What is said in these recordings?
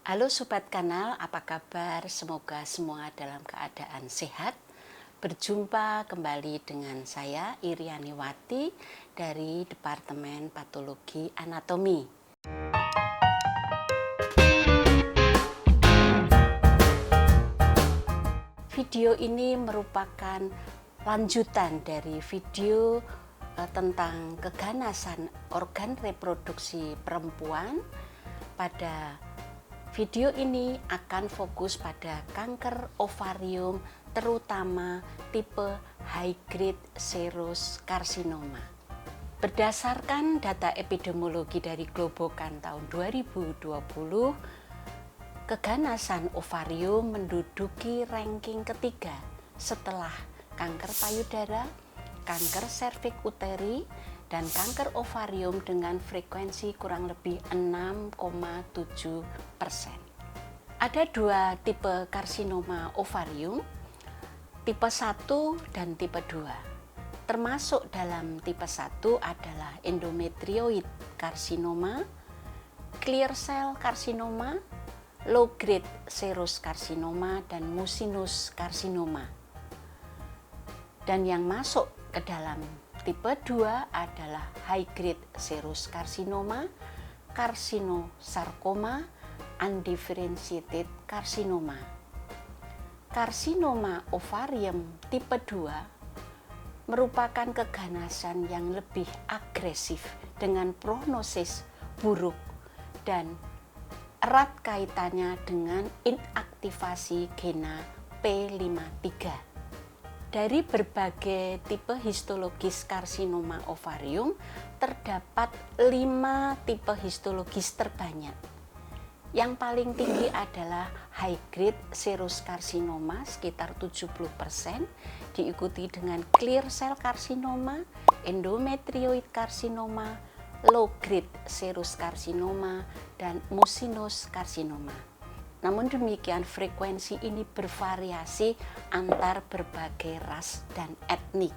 Halo Sobat Kanal, apa kabar? Semoga semua dalam keadaan sehat. Berjumpa kembali dengan saya Iriani Wati dari Departemen Patologi Anatomi. Video ini merupakan lanjutan dari video tentang keganasan organ reproduksi perempuan. Pada video ini akan fokus pada kanker ovarium, terutama tipe high grade serous carcinoma. Berdasarkan data epidemiologi dari Globocan tahun 2020, keganasan ovarium menduduki ranking ketiga setelah kanker payudara, kanker serviks uteri, dan kanker ovarium dengan frekuensi kurang lebih 6,7%. Ada dua tipe karsinoma ovarium, tipe 1 dan tipe 2. Termasuk dalam tipe 1 adalah endometrioid carcinoma, clear cell carcinoma, low grade serous carcinoma, dan mucinous carcinoma. Dan yang masuk ke dalam tipe 2 adalah high grade serous carcinoma, carcinosarcoma, undifferentiated carcinoma. Karsinoma ovarium tipe 2 merupakan keganasan yang lebih agresif dengan prognosis buruk dan erat kaitannya dengan inaktivasi gena P53. Dari berbagai tipe histologis karsinoma ovarium, terdapat 5 tipe histologis terbanyak. Yang paling tinggi adalah high grade serous carcinoma sekitar 70%, diikuti dengan clear cell carcinoma, endometrioid carcinoma, low grade serous carcinoma, dan mucinous carcinoma. Namun demikian, frekuensi ini bervariasi antar berbagai ras dan etnik.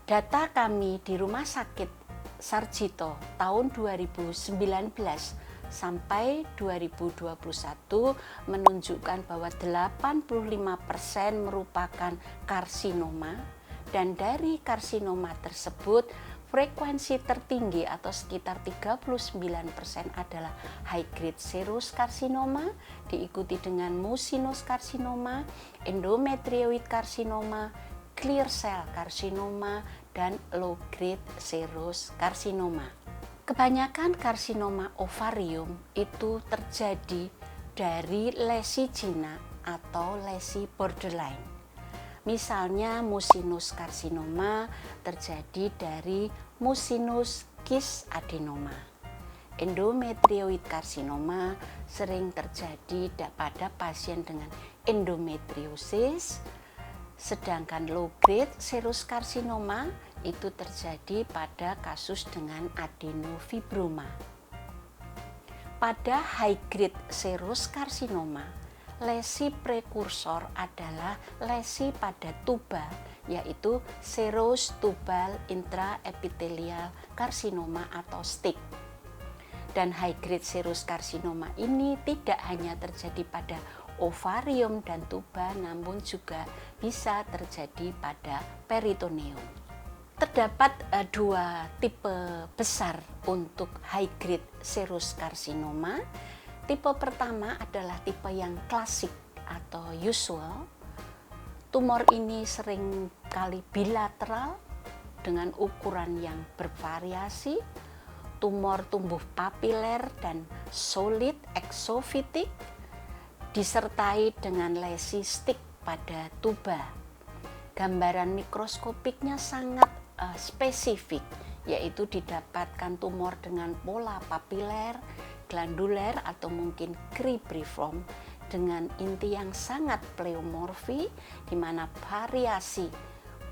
Data kami di Rumah Sakit Sarjito tahun 2019 sampai 2021 menunjukkan bahwa 85% merupakan karsinoma, dan dari karsinoma tersebut frekuensi tertinggi atau sekitar 39% adalah high grade serous carcinoma, diikuti dengan mucinous carcinoma, endometrioid carcinoma, clear cell carcinoma, dan low grade serous carcinoma. Kebanyakan karsinoma ovarium itu terjadi dari lesi jinak atau lesi borderline. Misalnya mucinous carcinoma terjadi dari mucinous gist adenoma. Endometrioid carcinoma sering terjadi pada pasien dengan endometriosis, sedangkan low grade serous carcinoma itu terjadi pada kasus dengan adenofibroma. Pada high grade serous carcinoma, lesi prekursor adalah lesi pada tuba, yaitu serous tubal intraepithelial carcinoma atau STIC. Dan high grade serous carcinoma ini tidak hanya terjadi pada ovarium dan tuba, namun juga bisa terjadi pada peritoneum. Terdapat dua tipe besar untuk high grade serous carcinoma. Tipe pertama adalah tipe yang klasik atau usual. Tumor ini sering kali bilateral dengan ukuran yang bervariasi. Tumor tumbuh papiler dan solid exophytic, disertai dengan lesi stick pada tuba. Gambaran mikroskopiknya sangat spesifik, yaitu didapatkan tumor dengan pola papiler, glanduler, atau mungkin cribriform dengan inti yang sangat pleomorfi, di mana variasi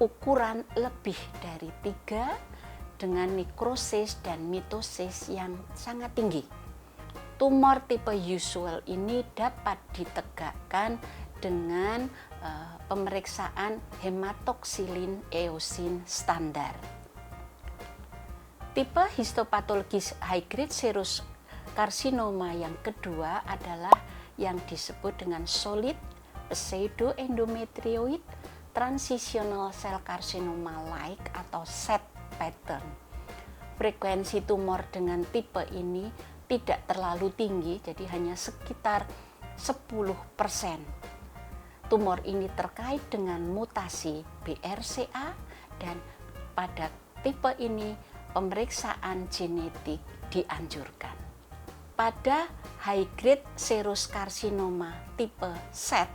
ukuran lebih dari 3 dengan nekrosis dan mitosis yang sangat tinggi. Tumor tipe usual ini dapat ditegakkan dengan pemeriksaan hematoksilin eosin standar. Tipe histopatologis high grade serous Karsinoma yang kedua adalah yang disebut dengan solid pseudoendometrioid transitional cell carcinoma like atau SET pattern. Frekuensi tumor dengan tipe ini tidak terlalu tinggi, jadi hanya sekitar 10%. Tumor ini terkait dengan mutasi BRCA dan pada tipe ini pemeriksaan genetik dianjurkan. Pada high grade serous carcinoma tipe SET,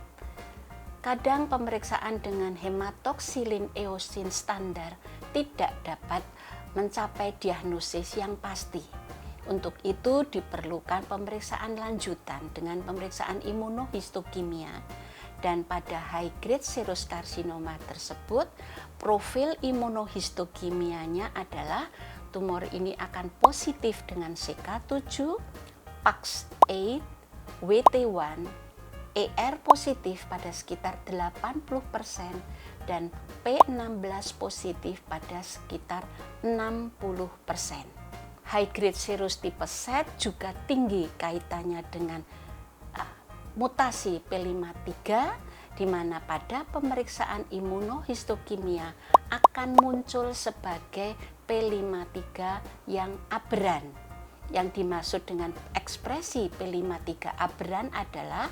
kadang pemeriksaan dengan hematoxylin eosin standar tidak dapat mencapai diagnosis yang pasti. Untuk itu diperlukan pemeriksaan lanjutan dengan pemeriksaan imunohistokimia, dan pada high grade serous carcinoma tersebut profil imunohistokimianya adalah tumor ini akan positif dengan CK7, PAX8, WT1, ER positif pada sekitar 80% dan P16 positif pada sekitar 60%. High grade serous tipe SET juga tinggi kaitannya dengan mutasi P53, di mana pada pemeriksaan imunohistokimia akan muncul sebagai P53 yang aberran. Yang dimaksud dengan ekspresi P53 aberran adalah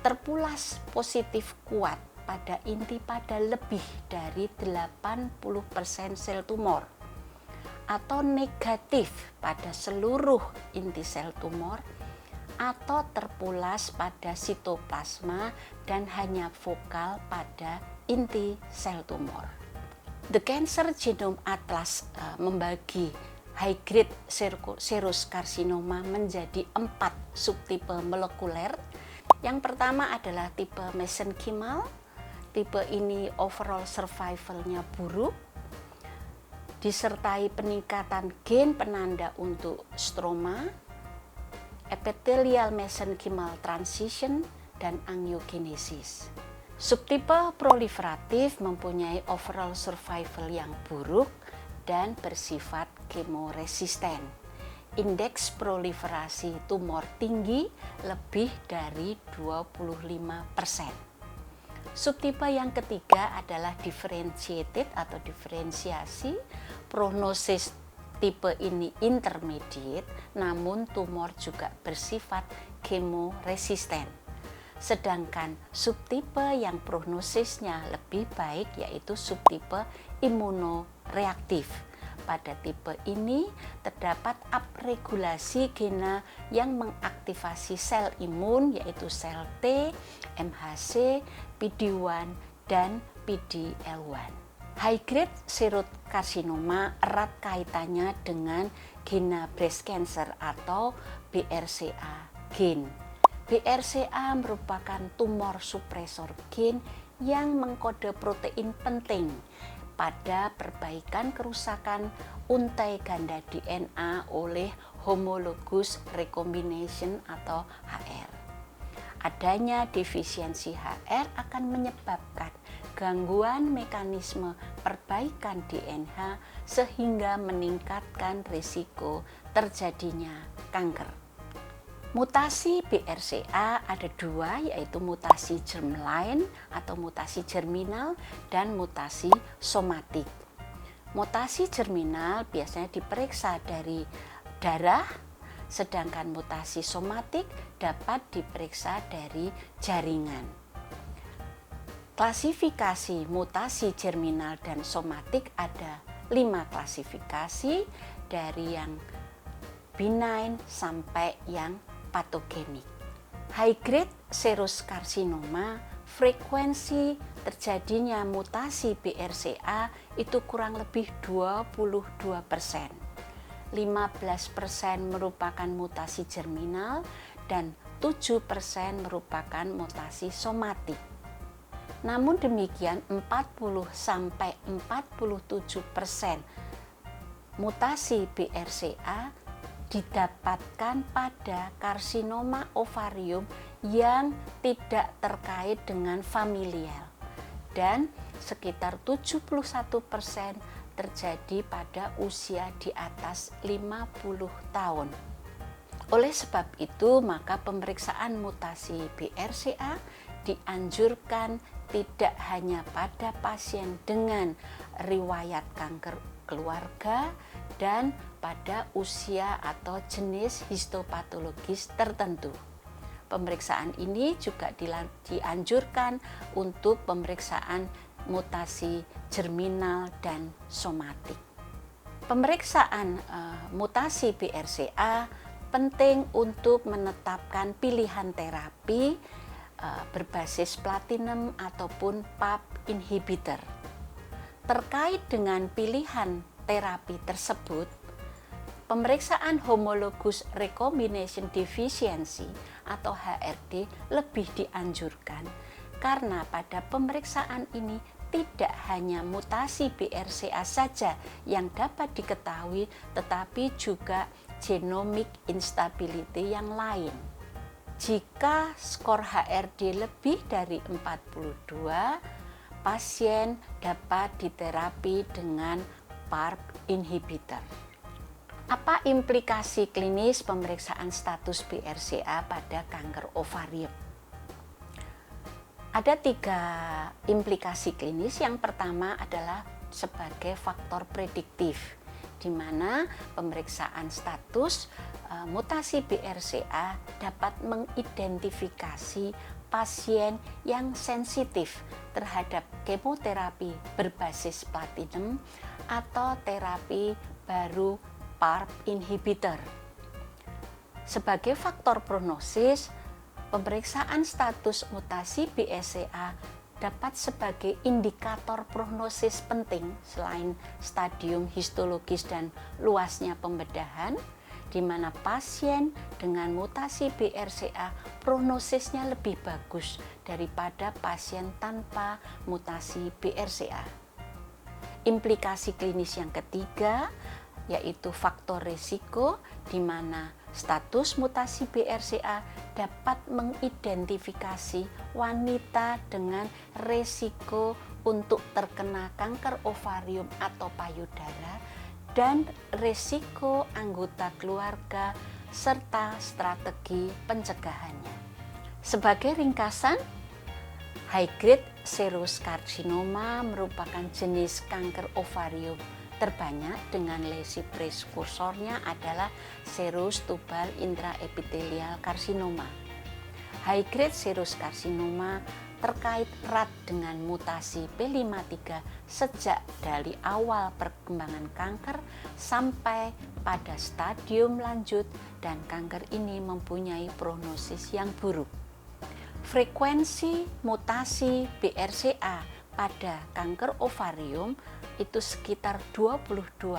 terpulas positif kuat pada inti pada lebih dari 80% sel tumor, atau negatif pada seluruh inti sel tumor, atau terpulas pada sitoplasma dan hanya vokal pada inti sel tumor. The Cancer Genome Atlas membagi high grade serous carcinoma menjadi 4 subtipe molekuler. Yang pertama adalah tipe mesenchymal. Tipe ini overall survival-nya buruk, disertai peningkatan gen penanda untuk stroma, epithelial mesenchymal transition, dan angiogenesis. Subtipe proliferatif mempunyai overall survival yang buruk dan bersifat kemoresisten. Indeks proliferasi tumor tinggi lebih dari 25%. Subtipe yang ketiga adalah differentiated atau diferensiasi. Prognosis tipe ini intermediate, namun tumor juga bersifat kemoresisten. Sedangkan subtipe yang prognosisnya lebih baik yaitu subtipe imunoreaktif. Pada tipe ini terdapat upregulasi gena yang mengaktifasi sel imun yaitu sel T, MHC, PD-1, dan PD-L1. High grade serous carcinoma erat kaitannya dengan gena breast cancer atau BRCA gen. BRCA merupakan tumor supresor gen yang mengkode protein penting pada perbaikan kerusakan untai ganda DNA oleh homologous recombination atau HR. Adanya defisiensi HR akan menyebabkan gangguan mekanisme perbaikan DNA sehingga meningkatkan risiko terjadinya kanker. Mutasi BRCA ada dua, yaitu mutasi germline atau mutasi germinal dan mutasi somatik. Mutasi germinal biasanya diperiksa dari darah, sedangkan mutasi somatik dapat diperiksa dari jaringan. Klasifikasi mutasi germinal dan somatik ada 5 klasifikasi, dari yang benign sampai yang patogenik. High grade serous carcinoma, frekuensi terjadinya mutasi BRCA itu kurang lebih 22%. 15% merupakan mutasi germinal dan 7% merupakan mutasi somatik. Namun demikian 40-47% mutasi BRCA didapatkan pada karsinoma ovarium yang tidak terkait dengan familial, dan sekitar 71% terjadi pada usia di atas 50 tahun. Oleh sebab itu, maka pemeriksaan mutasi BRCA dianjurkan tidak hanya pada pasien dengan riwayat kanker keluarga dan pada usia atau jenis histopatologis tertentu. Pemeriksaan ini juga dianjurkan untuk pemeriksaan mutasi germinal dan somatik. Pemeriksaan mutasi BRCA penting untuk menetapkan pilihan terapi berbasis platinum ataupun PARP inhibitor. Terkait dengan pilihan terapi tersebut, pemeriksaan homologous recombination deficiency atau HRD lebih dianjurkan karena pada pemeriksaan ini tidak hanya mutasi BRCA saja yang dapat diketahui, tetapi juga genomic instability yang lain. Jika skor HRD lebih dari 42, pasien dapat diterapi dengan PARP inhibitor. Apa implikasi klinis pemeriksaan status BRCA pada kanker ovarium? Ada 3 implikasi klinis. Yang pertama adalah sebagai faktor prediktif, di mana pemeriksaan status mutasi BRCA dapat mengidentifikasi pasien yang sensitif terhadap kemoterapi berbasis platinum atau terapi baru PARP inhibitor. Sebagai faktor prognosis, pemeriksaan status mutasi BRCA dapat sebagai indikator prognosis penting selain stadium histologis dan luasnya pembedahan, di mana pasien dengan mutasi BRCA prognosisnya lebih bagus daripada pasien tanpa mutasi BRCA. Implikasi klinis yang ketiga yaitu faktor risiko, di mana status mutasi BRCA dapat mengidentifikasi wanita dengan risiko untuk terkena kanker ovarium atau payudara dan risiko anggota keluarga serta strategi pencegahannya. Sebagai ringkasan, high grade serous carcinoma merupakan jenis kanker ovarium terbanyak dengan lesi prekursornya adalah serous tubal intraepithelial carcinoma. High grade serous carcinoma terkait erat dengan mutasi P53 sejak dari awal perkembangan kanker sampai pada stadium lanjut, dan kanker ini mempunyai prognosis yang buruk. Frekuensi mutasi BRCA pada kanker ovarium itu sekitar 22%,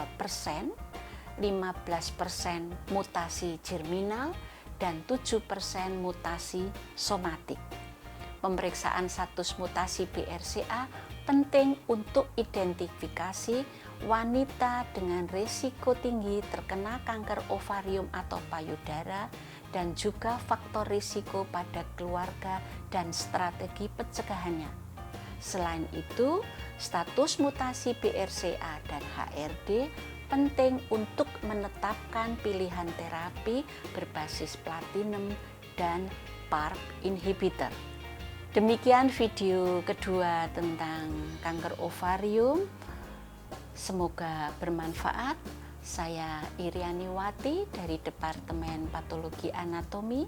15% mutasi germinal, dan 7% mutasi somatik. Pemeriksaan status mutasi BRCA penting untuk identifikasi wanita dengan risiko tinggi terkena kanker ovarium atau payudara, dan juga faktor risiko pada keluarga dan strategi pencegahannya. Selain itu, status mutasi BRCA dan HRD penting untuk menetapkan pilihan terapi berbasis platinum dan PARP inhibitor. Demikian video kedua tentang kanker ovarium. Semoga bermanfaat. Saya Iriani Wati dari Departemen Patologi Anatomi.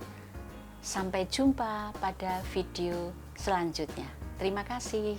Sampai jumpa pada video selanjutnya. Terima kasih.